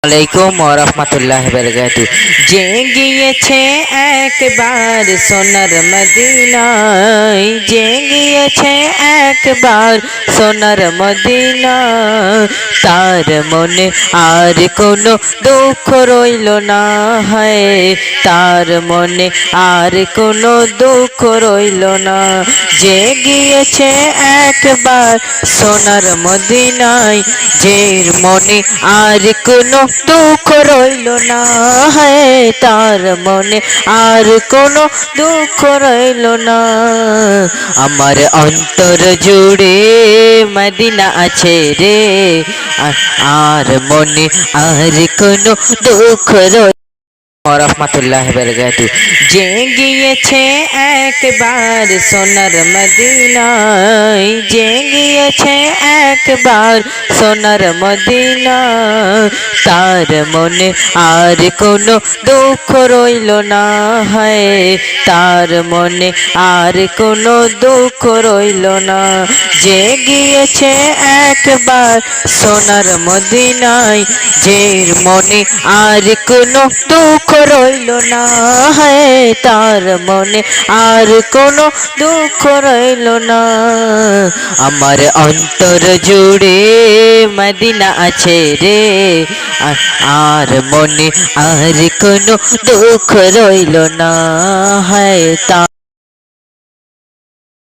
আলাইকুম ওয়া রাহমাতুল্লাহি ওয়া বারাকাতুহু। যে গিয়েছে একবার সোনার মদিনায়, যে গিয়েছে একবার সোনার মদিনায়, তার মনে আর কোনো দুঃখ রইল না। হয় তার মনে আর কোনো দুঃখ রইল না। যে গিয়েছে একবার সোনার মদিনায়, যে মনে আর কোনো দুঃখ রইল না। হয় তার মনে আর কোনো দুঃখ রইল না। আমার অন্তর জুড়ে মদিনা আছে রে, আর মনে আর কোনো দুঃখ রইল রহমতুল্লাহ বরকাতু। যে গিয়েছে একবার সোনার মদিনায়, যে গিয়েছে একবার সোনার মদিনায়, তার মনে আর কোনো দুঃখ রইল না। হয় তার মনে আর কোনো দুঃখ রইল না। যে গিয়েছে একবার সোনার মদিনায়, যে মনে আর কোনো দুঃখ রইল না। হয় তার মনে আর কোনো দুঃখ রইল না। আমার অন্তর জুড়ে মদিনা আছে রে, আর মনে আর কোনো দুঃখ রইল না। হয় তা